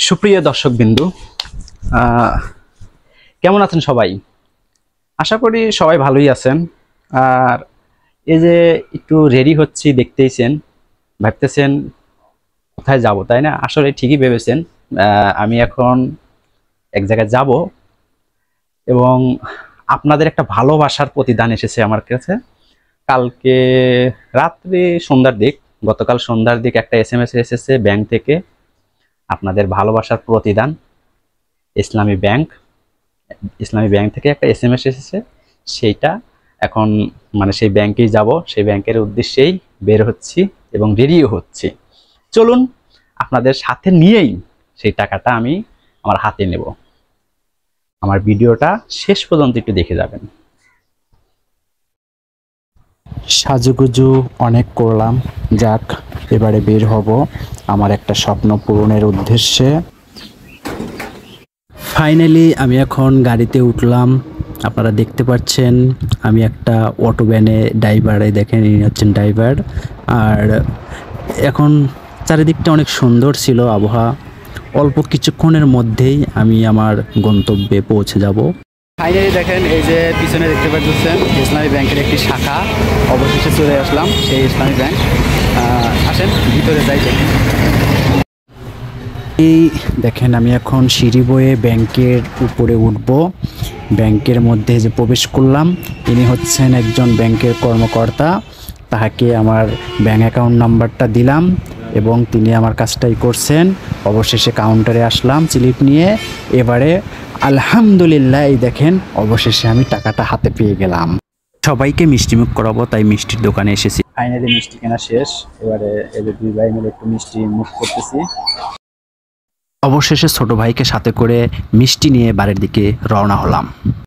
সুপ্রিয় দর্শকবিন্দু, কেমন আছেন সবাই? আশা করি সবাই ভালোই আছেন। আর এই যে একটু রেডি হচ্ছি, দেখতেইছেন, ভাবতেছেন কোথায় যাব, তাই না? আসলে ঠিকই ভেবেছেন। আমি এখন এক জায়গায় যাব এবং আপনাদের একটা ভালোবাসার প্রতিদান এসেছে আমার কাছে। কালকে রাত্রে সন্ধ্যার দিক, গতকাল সন্ধ্যার দিক একটা SMS এসেছে ব্যাংক থেকে, আপনাদের ভালোবাসার প্রতিদান। ইসলামী ব্যাংক থেকে একটা SMS এসেছে। সেইটা এখন সেই ব্যাংকেই যাব, সেই ব্যাংকের উদ্দেশ্যেই বের হচ্ছি এবং রেডিও হচ্ছি। চলুন আপনাদের সাথে নিয়েই সেই টাকাটা আমি আমার হাতে নেব। আমার ভিডিওটা শেষ পর্যন্ত একটু দেখে যাবেন। সাজুগুজু অনেক করলাম, যাক এবারে বের হব আমার একটা স্বপ্ন পূরণের উদ্দেশ্যে। ফাইনালি আমি এখন গাড়িতে উঠলাম। আপনারা দেখতে পাচ্ছেন আমি একটা অটো ভ্যানে ড্রাইভারে, দেখেন ইনি হচ্ছেন ড্রাইভার। আর এখন চারিদিকটা অনেক সুন্দর ছিল আবহাওয়া। অল্প কিছুক্ষণের মধ্যেই আমি আমার গন্তব্যে পৌঁছে যাব। ফাইনালি দেখেন, এই যে পিছনে দেখতে পাচ্ছেন ইসলামী ব্যাংকের একটি শাখা। অবশেষে চলে আসলাম সেই ইসলামী ব্যাংক। আসেন ভিতরে যাই। দেখেন, এই দেখেন আমি এখন সিঁড়ি বয়ে ব্যাংকের উপরে উঠব। ব্যাংকের মধ্যে যে প্রবেশ করলাম, তিনি হচ্ছেন একজন ব্যাংকের কর্মকর্তা। তাহাকে আমার ব্যাংক অ্যাকাউন্ট নাম্বারটা দিলাম এবং তিনি আমার কাজটাই করছেন। অবশেষে কাউন্টারে আসলাম স্লিপ নিয়ে। এবারে আলহামদুলিল্লাহ, এই দেখেন অবশেষে আমি টাকাটা হাতে পেয়ে গেলাম। সবাইকে মিষ্টিমুখ করাবো, তাই মিষ্টির দোকানে এসেছি। ফাইনালি মিষ্টি কেনা শেষ। এবারে এদের দুই ভাই মিলে একটু মিষ্টি মুখ করতেছি। অবশেষে ছোট ভাইকে সাথে করে মিষ্টি নিয়ে বাড়ির দিকে রওনা হলাম।